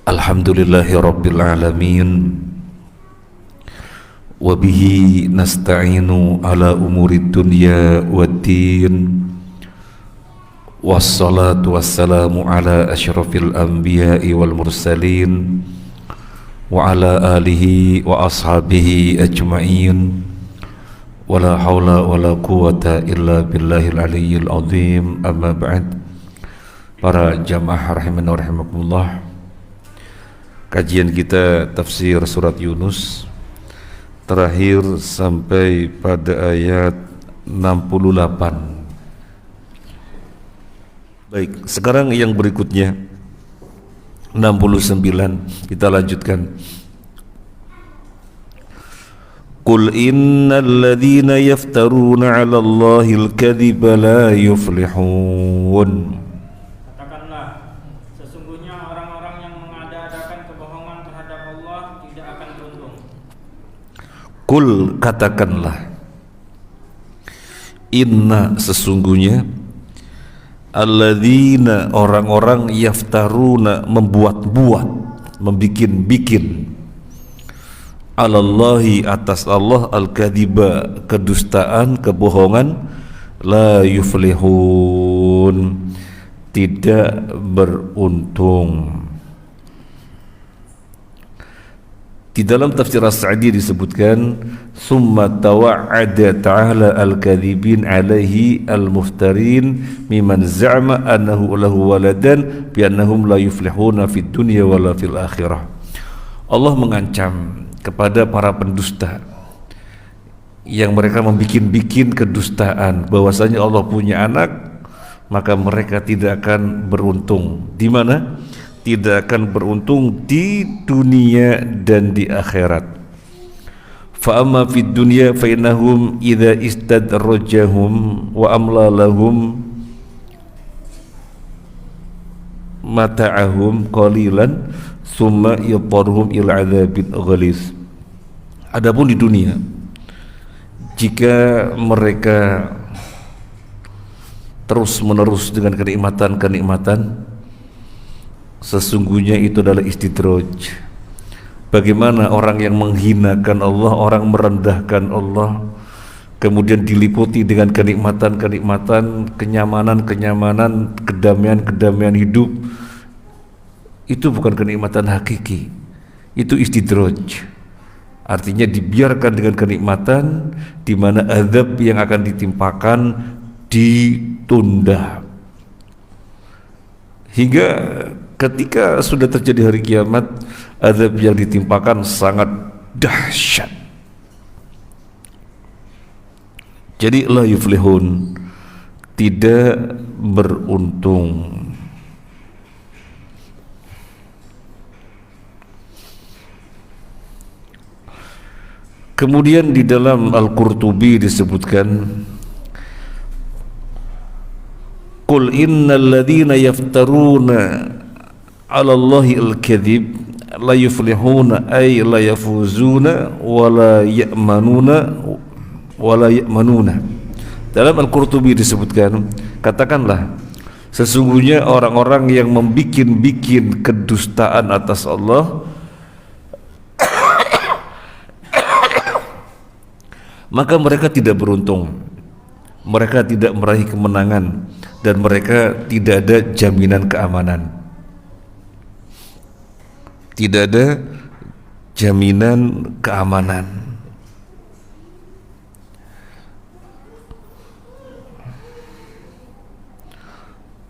Alhamdulillahi Rabbil Alamin. Wabihi nasta'inu ala umuri dunya waddin. Wassalatu wassalamu ala ashrafil anbiya'i wal mursalin, wa ala alihi wa ashabihi ajma'in. Wala hawla wala quwata illa billahil aliyyil azim. Amma ba'd. Para jamaah rahimani wa rahimakumullah, kajian kita tafsir surat Yunus terakhir sampai pada ayat 68. Baik, sekarang yang berikutnya 69 kita lanjutkan. Qul innal ladzina yaftaruna 'alallahil kadhiba la yuflihun. Kul, katakanlah, inna, sesungguhnya, alladzina, orang-orang, yaftaruna, membuat-buat, membikin-bikin, alallahi, atas Allah, al-kadhiba, kedustaan, kebohongan, la yuflihun, tidak beruntung. Di dalam tafsir As-Sa'di disebutkan, summa tawa'ada ta'ala al-kadhibin alaihi al-muftarin mimman za'ama annahu lahu waladan bi annahum la yuflihuna fid dunya wala fil akhirah. Allah mengancam kepada para pendusta yang mereka membikin-bikin kedustaan bahwasanya Allah punya anak, maka mereka tidak akan beruntung. Di mana? Tidak akan beruntung di dunia dan di akhirat. Fa amma fid dunya fa innahum idza istadrajahum wa amla lahum mata'ahum qalilan summa yadhurhum ila adzabil ghalis. Adapun di dunia, jika mereka terus menerus dengan kenikmatan-kenikmatan, sesungguhnya itu adalah istidraj. Bagaimana orang yang menghinakan Allah, orang merendahkan Allah, kemudian diliputi dengan kenikmatan-kenikmatan, kenyamanan-kenyamanan, kedamaian-kedamaian hidup, itu bukan kenikmatan hakiki, itu istidraj. Artinya dibiarkan dengan kenikmatan, di mana azab yang akan ditimpakan ditunda hingga ketika sudah terjadi hari kiamat, azab yang ditimpakan sangat dahsyat. Jadi la yuflihun, tidak beruntung. Kemudian di dalam Al-Qurtubi disebutkan, qul innal ladzina yaftaruna 'alallahi al-kadhib la yuflihuna ay la yafuzuna wa la ya'manuna. Dalam Al-Qurtubi disebutkan, katakanlah, sesungguhnya orang-orang yang membikin-bikin kedustaan atas Allah, maka mereka tidak beruntung, mereka tidak meraih kemenangan, dan mereka tidak ada jaminan keamanan. Tidak ada jaminan keamanan.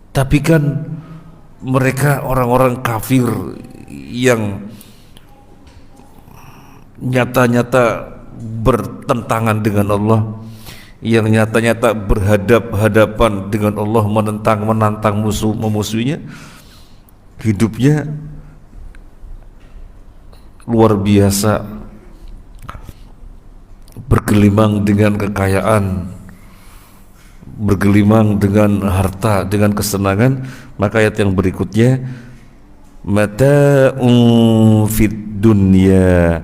Tapi kan mereka orang-orang kafir yang nyata-nyata bertentangan dengan Allah, yang nyata-nyata berhadap-hadapan dengan Allah, menantang memusuhinya, hidupnya luar biasa, bergelimang dengan kekayaan, bergelimang dengan harta, dengan kesenangan. Maka ayat yang berikutnya, mata'un fid dunya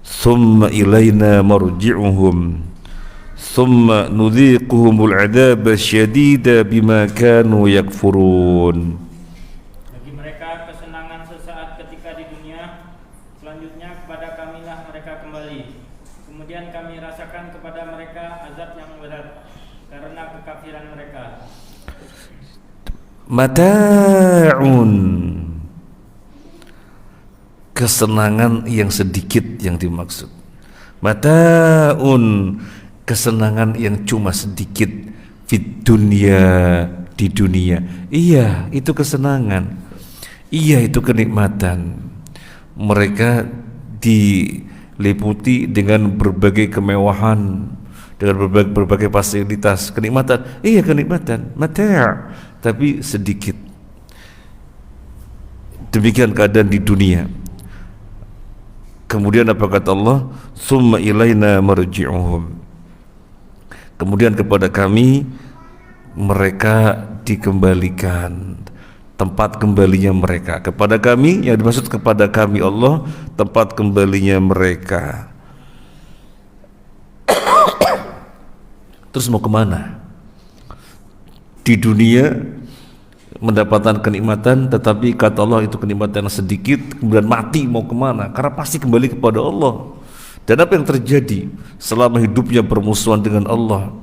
summa ilaina marji'uhum summa nudhiquhumul 'adzaba syadida bima kanu yakfurun. Bagi mereka kesenangan sesaat ketika mata'un, kesenangan yang sedikit yang dimaksud. Mata'un, kesenangan yang cuma sedikit, fid dunya, di dunia. Iya, itu kesenangan. Iya, itu kenikmatan. Mereka diliputi dengan berbagai kemewahan, dengan berbagai fasilitas, kenikmatan. Iya, kenikmatan, mata', tapi sedikit. Demikian keadaan di dunia. Kemudian apa kata Allah? Summa ilaina marji'uhum. Kemudian kepada kami mereka dikembalikan, tempat kembalinya mereka. Kepada kami, yang dimaksud kepada kami Allah, tempat kembalinya mereka. Terus mau kemana? Di dunia mendapatkan kenikmatan, tetapi kata Allah itu kenikmatan yang sedikit, kemudian mati, mau kemana? Karena pasti kembali kepada Allah. Dan apa yang terjadi selama hidupnya bermusuhan dengan Allah?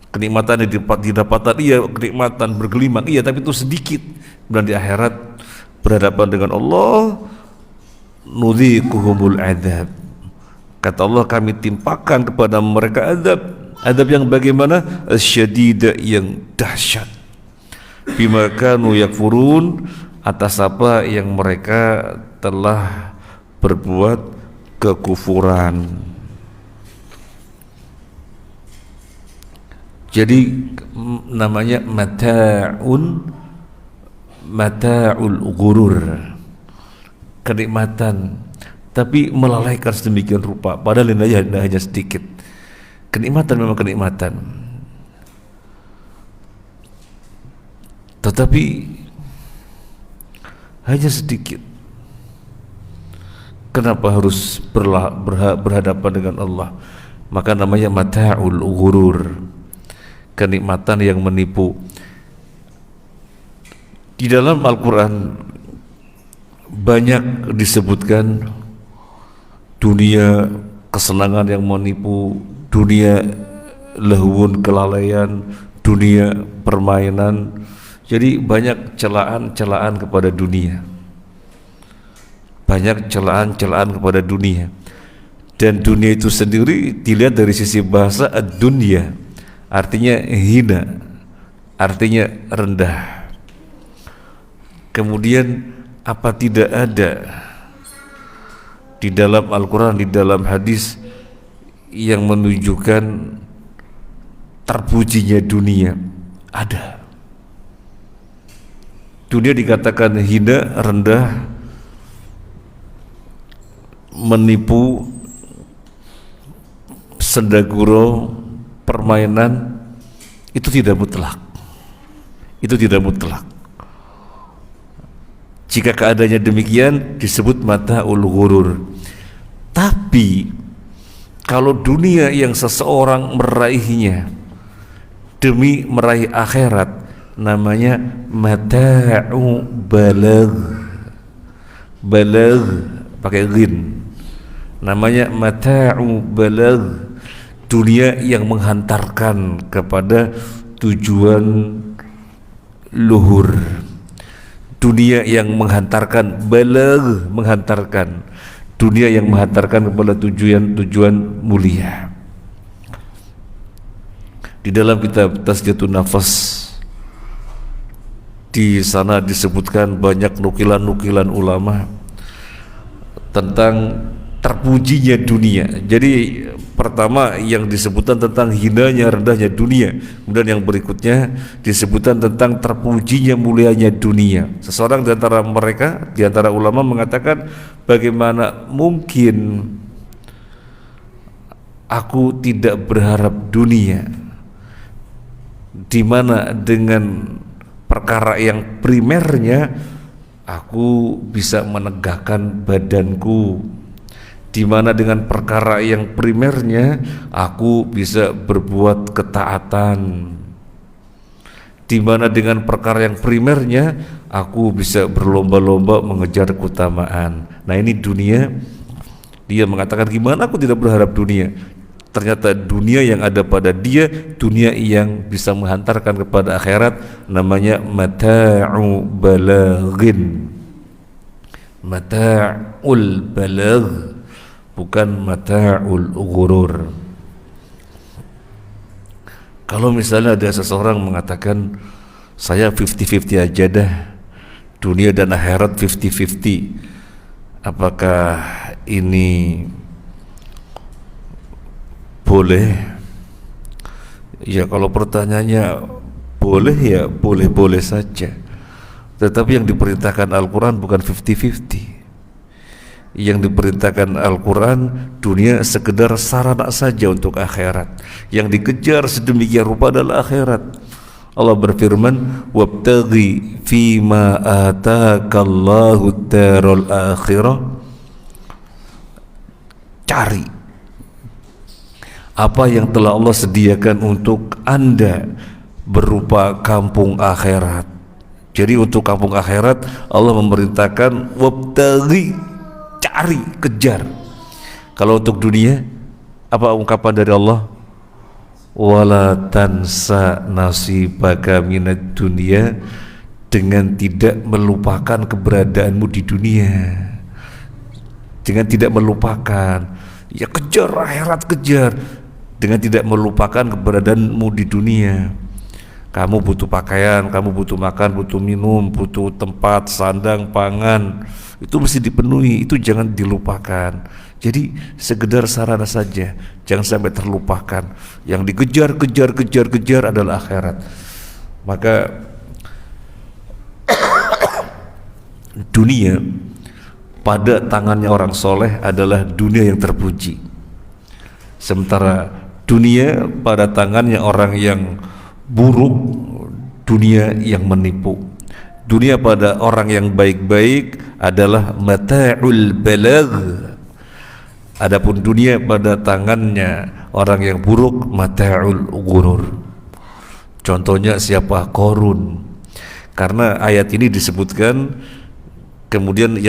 Kenikmatan yang didapatkan, iya, kenikmatan bergelimang, iya, tapi itu sedikit. Dan di akhirat berhadapan dengan Allah, nudhiquhumul adzab. Kata Allah, kami timpakan kepada mereka azab. Azab yang bagaimana? Asyadida, yang dahsyat. Bima kanu yakfurun, atas apa yang mereka telah berbuat kekufuran. Jadi namanya mata'ul ghurur, kenikmatan tapi melalaikan sedemikian rupa, padahal ini hanya sedikit. Kenikmatan memang kenikmatan, tetapi hanya sedikit. Kenapa harus berhadapan dengan Allah? Maka namanya mata'ul ghurur, kenikmatan yang menipu. Di dalam Al-Quran banyak disebutkan dunia kesenangan yang menipu, dunia lahwun, kelalaian, dunia permainan. Jadi banyak celaan-celaan kepada dunia, banyak celaan-celaan kepada dunia. Dan dunia itu sendiri dilihat dari sisi bahasa ad-dunya, artinya hina, artinya rendah. Kemudian apa tidak ada di dalam Al-Quran, di dalam hadis yang menunjukkan terpujinya dunia? Ada. Dunia dikatakan hina, rendah, menipu, sendaguro, permainan. Itu tidak mutlak. Itu tidak mutlak. Jika keadaannya demikian disebut mata'ul ghurur. Tapi kalau dunia yang seseorang meraihnya demi meraih akhirat, namanya mata'u balagh. Balagh pakai ghin. Namanya mata'u balagh, dunia yang menghantarkan kepada tujuan luhur, dunia yang menghantarkan, balagh, menghantarkan, dunia yang menghantarkan kepada tujuan mulia. Di dalam kitab Tazkiyatun Nafas, di sana disebutkan banyak nukilan-nukilan ulama tentang terpujinya dunia. Jadi pertama yang disebutkan tentang hinanya, rendahnya dunia. Kemudian yang berikutnya disebutkan tentang terpujinya, mulianya dunia. Seseorang di antara mereka, di antara ulama mengatakan, bagaimana mungkin aku tidak berharap dunia, di mana dengan perkara yang primernya aku bisa menegakkan badanku, di mana dengan perkara yang primernya aku bisa berbuat ketaatan, di mana dengan perkara yang primernya aku bisa berlomba-lomba mengejar keutamaan. Nah, ini dunia. Dia mengatakan, gimana aku tidak berharap dunia, ternyata dunia yang ada pada dia dunia yang bisa menghantarkan kepada akhirat, namanya mata'u balaghin, mata'ul balagh, bukan mata'ul ghurur. Kalau misalnya ada seseorang mengatakan saya 50-50 aja dah, dunia dan akhirat 50-50, apakah ini boleh? Ya kalau pertanyaannya boleh, ya boleh-boleh saja. Tetapi yang diperintahkan Al-Quran bukan 50-50. Yang diperintahkan Al-Quran, dunia sekedar sarana saja untuk akhirat. Yang dikejar sedemikian rupa adalah akhirat. Allah berfirman, wabtaghi fima atakallahu darul akhirah, cari apa yang telah Allah sediakan untuk Anda berupa kampung akhirat. Jadi untuk kampung akhirat Allah memerintahkan wabtaghi, cari, kejar. Kalau untuk dunia, apa ungkapan dari Allah? Wala tansa nasibaka minad dunya, dengan tidak melupakan keberadaanmu di dunia. Dengan tidak melupakan, ya kejar akhirat, kejar dengan tidak melupakan keberadaanmu di dunia. Kamu butuh pakaian, kamu butuh makan, butuh minum, butuh tempat, sandang, pangan, itu mesti dipenuhi, itu jangan dilupakan. Jadi sekedar sarana saja, jangan sampai terlupakan. Yang dikejar adalah akhirat. Maka dunia pada tangannya orang soleh adalah dunia yang terpuji, sementara dunia pada tangannya orang yang buruk, dunia yang menipu. Dunia pada orang yang baik-baik adalah mata'ul balagh, adapun dunia pada tangannya orang yang buruk mata'ul ghurur. Contohnya siapa? Qarun. Karena ayat ini disebutkan, kemudian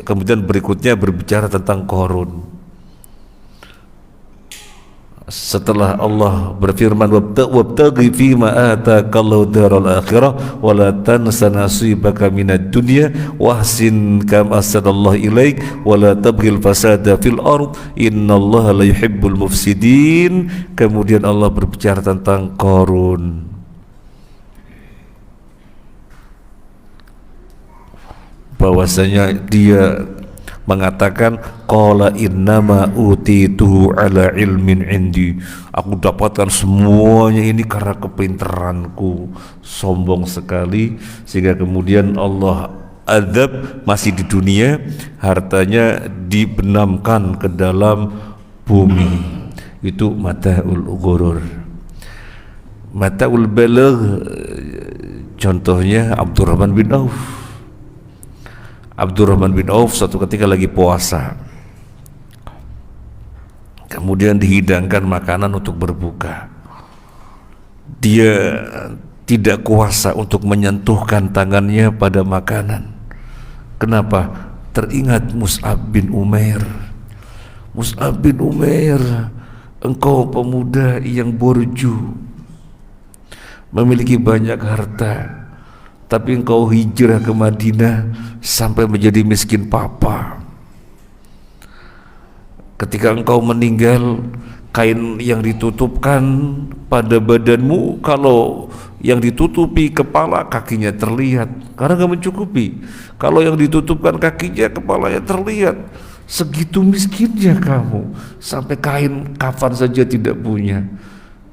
kemudian berikutnya berbicara tentang Qarun. Setelah Allah berfirman wabtaghi fima atakallahu daral akhirah wa la tansa nasibaka minad dunya wahsin kama ahsanallahu ilaik wa la tabghil fasada fil ard innallaha la yuhibbul mufsidin. Kemudian Allah berbicara tentang Qarun. Bahwasanya dia mengatakan qala innama utitu ala ilmin indi, aku dapatkan semuanya ini karena kepintaranku. Sombong sekali, sehingga kemudian Allah azab masih di dunia, hartanya dibenamkan ke dalam bumi. Itu mata'ul ghurur. Mata'ul balagh, contohnya Abdurrahman bin Auf. Abdurrahman bin Auf suatu ketika lagi puasa, kemudian dihidangkan makanan untuk berbuka. Dia tidak kuasa untuk menyentuhkan tangannya pada makanan. Kenapa? Teringat Mus'ab bin Umair. Mus'ab bin Umair, engkau pemuda yang borju, memiliki banyak harta, tapi engkau hijrah ke Madinah sampai menjadi miskin papa. Ketika engkau meninggal, kain yang ditutupkan pada badanmu, kalau yang ditutupi kepala, kakinya terlihat karena gak mencukupi. Kalau yang ditutupkan kakinya, kepalanya terlihat. Segitu miskinnya kamu, sampai kain kafan saja tidak punya.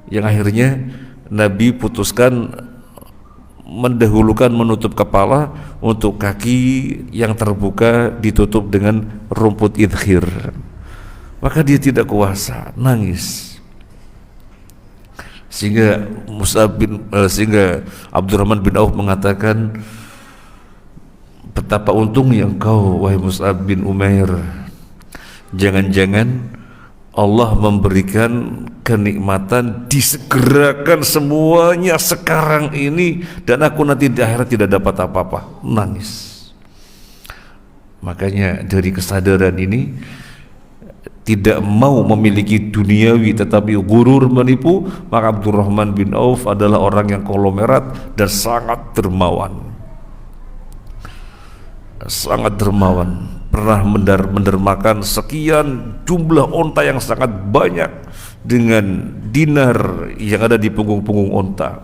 Yang akhirnya Nabi putuskan mendahulukan menutup kepala, untuk kaki yang terbuka ditutup dengan rumput idkhir. Maka dia tidak kuasa, nangis. Sehingga sehingga Abdurrahman bin Auf mengatakan, betapa untungnya engkau wahai Mus'ab bin Umair, jangan-jangan Allah memberikan kenikmatan, disegerakan semuanya sekarang ini, dan aku nanti di akhirat tidak dapat apa-apa. Nangis. Makanya dari kesadaran ini tidak mau memiliki duniawi tetapi gurur menipu, maka Abdurrahman bin Auf adalah orang yang konglomerat dan sangat dermawan. Sangat dermawan, pernah mendermakan sekian jumlah onta yang sangat banyak dengan dinar yang ada di punggung-punggung onta.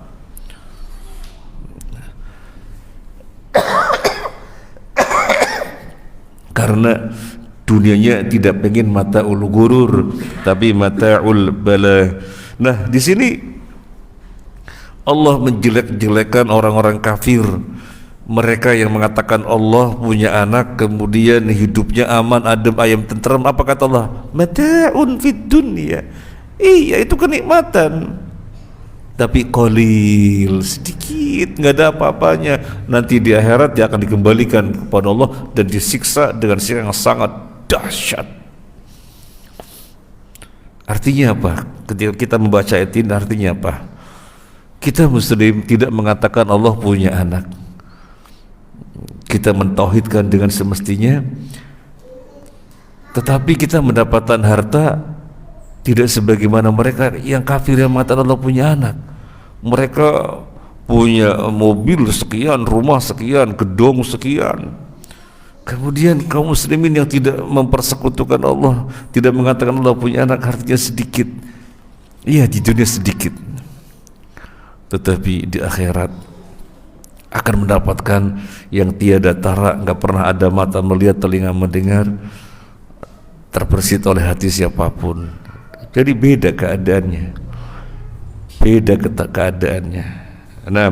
Karena dunianya tidak pengen mata'ul gurur, tapi mata'ul bala. Nah, di sini Allah menjelek-jelekan orang-orang kafir, mereka yang mengatakan Allah punya anak kemudian hidupnya aman, adem, ayem, tenteram. Apa kata Allah? Mata'un fid dunya. Iya, itu kenikmatan, tapi qalil, sedikit, nggak ada apa-apanya. Nanti di akhirat dia akan dikembalikan kepada Allah dan disiksa dengan siksa yang sangat dahsyat. Artinya apa? Ketika kita membaca ayat ini, artinya apa? Kita muslim tidak mengatakan Allah punya anak. Kita mentauhidkan dengan semestinya, tetapi kita mendapatkan harta tidak sebagaimana mereka yang kafir yang mengatakan Allah punya anak. Mereka punya mobil sekian, rumah sekian, gedung sekian. Kemudian kaum muslimin yang tidak mempersekutukan Allah, tidak mengatakan Allah punya anak, hartanya sedikit. Iya, di dunia sedikit, tetapi di akhirat akan mendapatkan yang tiada tara, nggak pernah ada mata melihat, telinga mendengar, terbersit oleh hati siapapun. Jadi beda keadaannya, beda keadaannya. Nah,